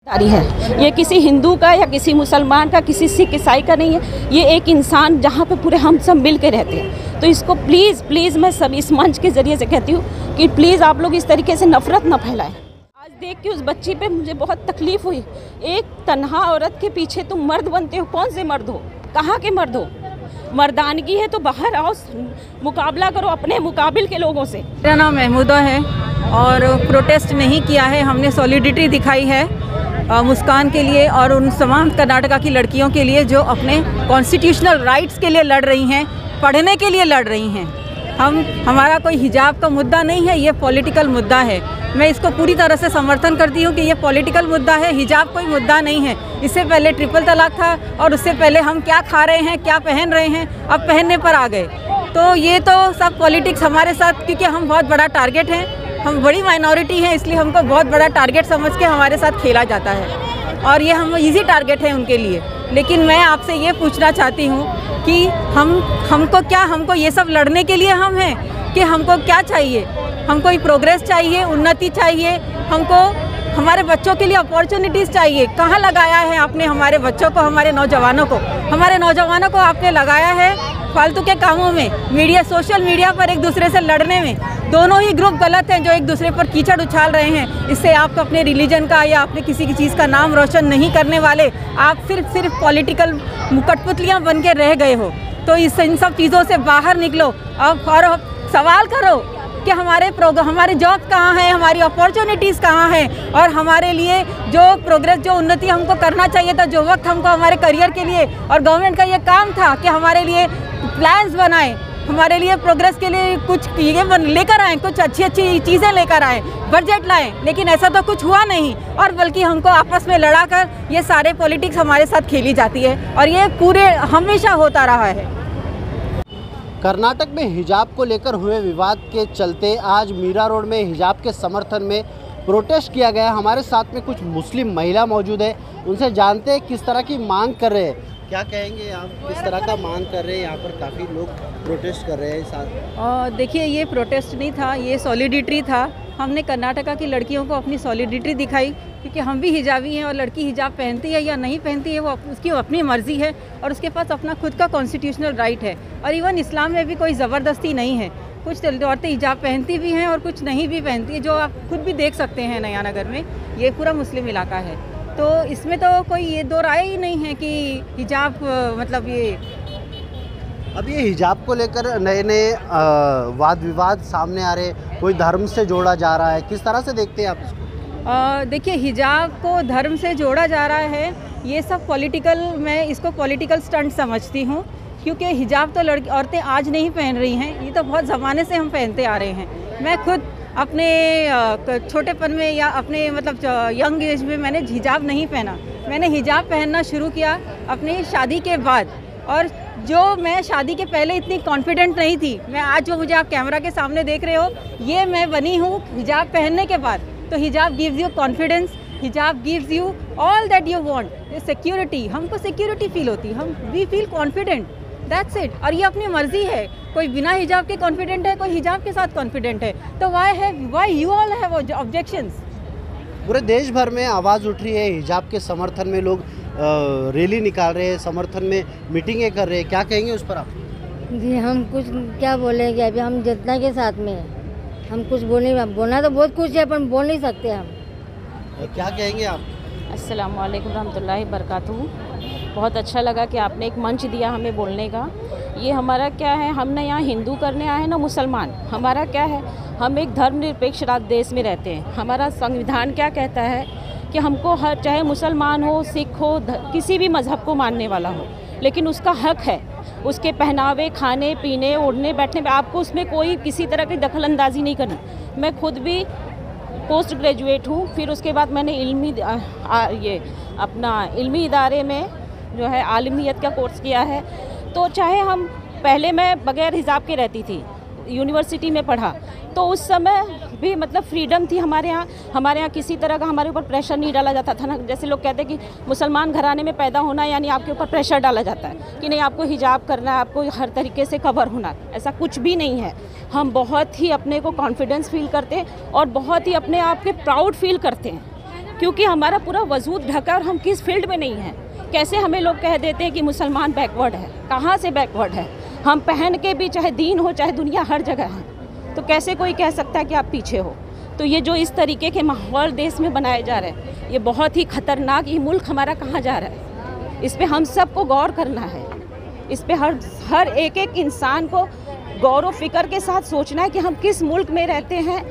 है। ये किसी हिंदू का या किसी मुसलमान का, किसी सिख ईसाई का नहीं है। ये एक इंसान जहाँ पे पूरे हम सब मिल के रहते हैं। तो इसको प्लीज़ प्लीज़ मैं सब इस मंच के ज़रिए से कहती हूँ कि प्लीज़ आप लोग इस तरीके से नफ़रत न फैलाएं। आज देख के उस बच्ची पे मुझे बहुत तकलीफ़ हुई। एक तन्हा औरत के पीछे तुम मर्द बनते हो। कौन से मर्द हो? कहाँ के मर्द हो? मर्दानगी है तो बाहर आओ, मुकाबला करो अपने मुकाबिल के लोगों से। मेरा नाम महमूदा है और प्रोटेस्ट नहीं किया है, हमने सॉलिडिटी दिखाई है मुस्कान के लिए और उन तमाम कर्नाटका की लड़कियों के लिए जो अपने कॉन्स्टिट्यूशनल राइट्स के लिए लड़ रही हैं, पढ़ने के लिए लड़ रही हैं। हमारा कोई हिजाब का मुद्दा नहीं है, ये पॉलिटिकल मुद्दा है। मैं इसको पूरी तरह से समर्थन करती हूँ कि ये पॉलिटिकल मुद्दा है, हिजाब कोई मुद्दा नहीं है। इससे पहले ट्रिपल तलाक था और उससे पहले हम क्या खा रहे हैं, क्या पहन रहे हैं, अब पहनने पर आ गए। तो ये तो सब पॉलिटिक्स हमारे साथ, क्योंकि हम बहुत बड़ा टारगेट हैं, हम बड़ी माइनॉरिटी हैं, इसलिए हमको बहुत बड़ा टारगेट समझ के हमारे साथ खेला जाता है और ये हम इजी टारगेट है उनके लिए। लेकिन मैं आपसे ये पूछना चाहती हूँ कि हमको ये सब लड़ने के लिए हम हैं कि हमको क्या चाहिए? हमको प्रोग्रेस चाहिए, उन्नति चाहिए, हमको हमारे बच्चों के लिए अपॉर्चुनिटीज़ चाहिए। कहाँ लगाया है आपने हमारे बच्चों को, हमारे नौजवानों को आपने लगाया है फालतू के कामों में, मीडिया, सोशल मीडिया पर एक दूसरे से लड़ने में। दोनों ही ग्रुप गलत हैं जो एक दूसरे पर कीचड़ उछाल रहे हैं। इससे आप अपने रिलीजन का या अपने किसी की चीज़ का नाम रोशन नहीं करने वाले, आप सिर्फ पॉलिटिकल कठपुतलियाँ बन के रह गए हो। तो इन सब चीज़ों से बाहर निकलो और सवाल करो कि हमारे जॉब कहाँ हैं, हमारी अपॉर्चुनिटीज़ कहाँ हैं और हमारे लिए जो प्रोग्रेस, जो उन्नति हमको करना चाहिए था, जो वक्त हमको हमारे करियर के लिए, और गवर्नमेंट का ये काम था कि हमारे लिए प्लान्स बनाए, हमारे लिए प्रोग्रेस के लिए कुछ लेकर आएँ, कुछ अच्छी चीज़ें लेकर आएँ, बजट लाएँ। लेकिन ऐसा तो कुछ हुआ नहीं और बल्कि हमको आपस में लड़ाकर ये सारे पॉलिटिक्स हमारे साथ खेली जाती है और ये पूरे हमेशा होता रहा है। कर्नाटक में हिजाब को लेकर हुए विवाद के चलते आज मीरा रोड में हिजाब के समर्थन में प्रोटेस्ट किया गया। हमारे साथ में कुछ मुस्लिम महिला मौजूद है, उनसे जानते हैं किस तरह की मांग कर रहे हैं। क्या कहेंगे आप, किस तरह का मांग कर रहे हैं? यहाँ पर काफ़ी लोग प्रोटेस्ट कर रहे हैं। देखिए, ये प्रोटेस्ट नहीं था, ये सॉलिडिटी था। हमने कर्नाटका की लड़कियों को अपनी सॉलिडिटी दिखाई, क्योंकि हम भी हिजाबी हैं और लड़की हिजाब पहनती है या नहीं पहनती है वो उसकी अपनी मर्ज़ी है और उसके पास अपना खुद का कॉन्स्टिट्यूशनल राइट है। और इवन इस्लाम में भी कोई ज़बरदस्ती नहीं है। कुछ औरतें हिजाब पहनती भी हैं और कुछ नहीं भी पहनती है, जो आप खुद भी देख सकते हैं नयानगर में। ये पूरा मुस्लिम इलाका है, तो इसमें तो कोई ये दो राय ही नहीं है कि हिजाब मतलब ये। अब ये हिजाब को लेकर नए नए वाद विवाद सामने आ रहे, कोई धर्म से जोड़ा जा रहा है, किस तरह से देखते हैं आप इसको? देखिए, हिजाब को धर्म से जोड़ा जा रहा है, ये सब पॉलिटिकल, मैं इसको पॉलिटिकल स्टंट समझती हूँ। क्योंकि हिजाब तो औरतें आज नहीं पहन रही हैं, ये तो बहुत ज़माने से हम पहनते आ रहे हैं। मैं खुद अपने छोटेपन में या अपने मतलब यंग एज में मैंने हिजाब नहीं पहना। मैंने हिजाब पहनना शुरू किया अपनी शादी के बाद, और जो मैं शादी के पहले इतनी कॉन्फिडेंट नहीं थी, मैं आज जो मुझे आप कैमरा के सामने देख रहे हो, ये मैं बनी हूँ हिजाब पहनने के बाद। तो hijab gives you confidence, hijab gives you all that you want, security. हमको सिक्योरिटी फील होती है, we feel confident, that's it. और ये अपनी मर्जी है, कोई बिना हिजाब के कॉन्फिडेंट है, कोई हिजाब के साथ कॉन्फिडेंट है। तो why you all have objections? पूरे देश भर में आवाज़ उठ रही है, हिजाब के समर्थन में लोग रैली निकाल रहे हैं, समर्थन में मीटिंगें कर रहे हैं। क्या कहेंगे उस पर आप? जी, हम कुछ क्या बोलेंगे, अभी हम जितना के साथ में हैं, हम कुछ बोलना तो बहुत कुछ है पर बोल नहीं सकते हम। क्या कहेंगे आप? अस्सलाम वालेकुम रहमतुल्लाहि बरकातहू। बहुत अच्छा लगा कि आपने एक मंच दिया हमें बोलने का। ये हमारा क्या है, हम ना यहाँ हिंदू करने आए हैं ना मुसलमान। हमारा क्या है, हम एक धर्मनिरपेक्ष देश में रहते हैं। हमारा संविधान क्या कहता है कि हमको हर, चाहे मुसलमान हो, सिख हो, किसी भी मज़हब को मानने वाला हो, लेकिन उसका हक है उसके पहनावे, खाने पीने, उड़ने बैठने में। आपको उसमें कोई किसी तरह की दखल अंदाजी नहीं करनी। मैं खुद भी पोस्ट ग्रेजुएट हूँ, फिर उसके बाद मैंने इल्मी इदारे में जो है आलिमियत का कोर्स किया है। तो चाहे हम पहले, मैं बग़ैर हिजाब के रहती थी, यूनिवर्सिटी में पढ़ा, तो उस समय भी मतलब फ्रीडम थी हमारे यहाँ किसी तरह का हमारे ऊपर प्रेशर नहीं डाला जाता था ना। जैसे लोग कहते हैं कि मुसलमान घराने में पैदा होना यानी आपके ऊपर प्रेशर डाला जाता है कि नहीं आपको हिजाब करना है, आपको हर तरीके से कवर होना है। ऐसा कुछ भी नहीं है। हम बहुत ही अपने को कॉन्फिडेंस फील करते हैं और बहुत ही अपने आप के प्राउड फील करते हैं क्योंकि हमारा पूरा वजूद ढका और हम किस फील्ड में नहीं हैं। कैसे हमें लोग कह देते हैं कि मुसलमान बैकवर्ड है, कहाँ से बैकवर्ड है? हम पहन के भी चाहे दीन हो चाहे दुनिया हर जगह है, तो कैसे कोई कह सकता है कि आप पीछे हो? तो ये जो इस तरीके के माहौल देश में बनाए जा रहे हैं, ये बहुत ही खतरनाक, ये मुल्क हमारा कहाँ जा रहा है, इस पे हम सबको गौर करना है। इस पे हर एक इंसान को गौर व फिक्र के साथ सोचना है कि हम किस मुल्क में रहते हैं,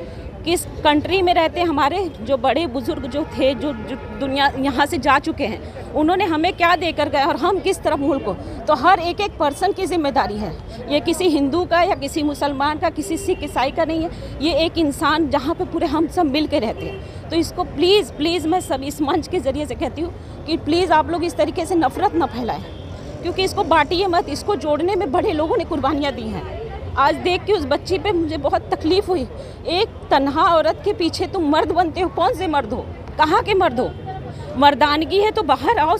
किस कंट्री में रहते हैं। हमारे जो बड़े बुजुर्ग जो थे, जो दुनिया यहाँ से जा चुके हैं, उन्होंने हमें क्या देकर गए और हम किस तरफ मुल्क को। तो हर एक पर्सन की जिम्मेदारी है, ये किसी हिंदू का या किसी मुसलमान का, किसी सिख ईसाई का नहीं है, ये एक इंसान जहाँ पे पूरे हम सब मिल के रहते हैं। तो इसको प्लीज़ मैं सब इस मंच के ज़रिए से कहती हूँ कि प्लीज़ आप लोग इस तरीके से नफ़रत न फैलाएं, क्योंकि इसको बांटिए मत। इसको जोड़ने में बड़े लोगों ने कुर्बानियाँ दी हैं। आज देख के उस बच्ची पे मुझे बहुत तकलीफ़ हुई। एक तन्हा औरत के पीछे तुम मर्द बनते हो, कौन से मर्द हो, कहाँ के मर्द हो? मर्दानगी है तो बाहर आओ,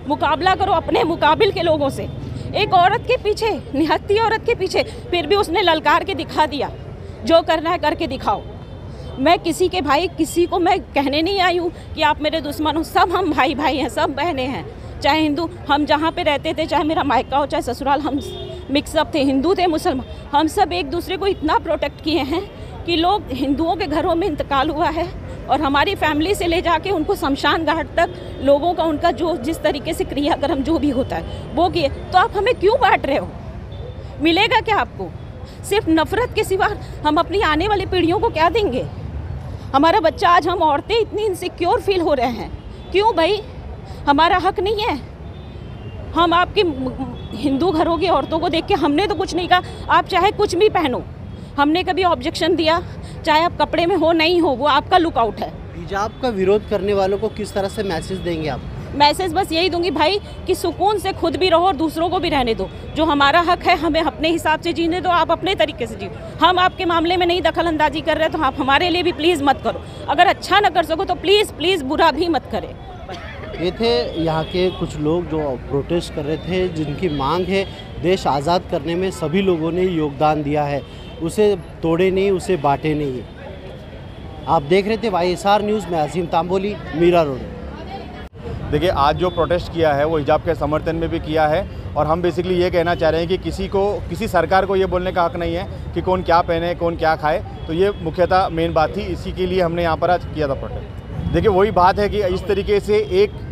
मुकाबला करो अपने मुकाबिल के लोगों से। एक औरत के पीछे, निहत्ती औरत के पीछे, फिर भी उसने ललकार के दिखा दिया, जो करना है करके दिखाओ। मैं किसी के भाई, किसी को मैं कहने नहीं आई हूँ कि आप मेरे दुश्मन हो। सब हम भाई भाई हैं, सब बहनें हैं। चाहे हिंदू, हम जहाँ पे रहते थे, चाहे मेरा मायका हो चाहे ससुराल, हम मिक्सअप थे, हिंदू थे मुसलमान, हम सब एक दूसरे को इतना प्रोटेक्ट किए हैं कि लोग हिंदुओं के घरों में इंतकाल हुआ है और हमारी फैमिली से ले जाके उनको शमशान घाट तक लोगों का, उनका जो जिस तरीके से क्रियाक्रम जो भी होता है वो किए। तो आप हमें क्यों बांट रहे हो? मिलेगा क्या आपको? सिर्फ नफ़रत के सिवा हम अपनी आने वाली पीढ़ियों को क्या देंगे? हमारा बच्चा, आज हम औरतें इतनी इनसिक्योर फील हो रहे हैं, क्यों भाई? हमारा हक नहीं है? हम आपके हिंदू घरों की औरतों को देख के हमने तो कुछ नहीं कहा, आप चाहे कुछ भी पहनो, हमने कभी ऑब्जेक्शन दिया? चाहे आप कपड़े में हो नहीं हो, वो आपका लुकआउट है। हिजाब का विरोध करने वालों को किस तरह से मैसेज देंगे आप? मैसेज बस यही दूंगी भाई कि सुकून से खुद भी रहो और दूसरों को भी रहने दो। जो हमारा हक है, हमें अपने हिसाब से जीने दो, आप अपने तरीके से जियो। हम आपके मामले में नहीं दखल अंदाजी कर रहे, तो आप हमारे लिए भी प्लीज़ मत करो। अगर अच्छा ना कर सको तो प्लीज़ बुरा भी मत करें। ये थे यहाँ के कुछ लोग जो प्रोटेस्ट कर रहे थे, जिनकी मांग है देश आज़ाद करने में सभी लोगों ने योगदान दिया है, उसे तोड़े नहीं, उसे बांटे नहीं। आप देख रहे थे YSR न्यूज़ में अजीम तांबोली, मीरा रोड। देखिए, आज जो प्रोटेस्ट किया है वो हिजाब के समर्थन में भी किया है, और हम बेसिकली ये कहना चाह रहे हैं कि किसी सरकार को ये बोलने का हक नहीं है कि कौन क्या पहने, कौन क्या खाए। तो ये मुख्यतः मेन बात थी, इसी के लिए हमने यहाँ पर आज किया था प्रोटेस्ट। देखिए, वही बात है कि इस तरीके से एक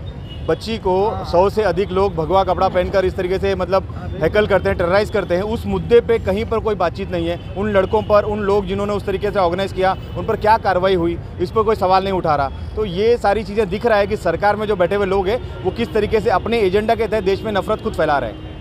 बच्ची को 100 से अधिक लोग भगवा कपड़ा पहनकर इस तरीके से मतलब हैकल करते हैं, टेरराइज़ करते हैं, उस मुद्दे पे कहीं पर कोई बातचीत नहीं है। उन लड़कों पर, उन लोग जिन्होंने उस तरीके से ऑर्गेनाइज़ किया, उन पर क्या कार्रवाई हुई, इस पर कोई सवाल नहीं उठा रहा। तो ये सारी चीज़ें दिख रहा है कि सरकार में जो बैठे हुए लोग हैं वो किस तरीके से अपने एजेंडा के तहत देश में नफरत खुद फैला रहे हैं।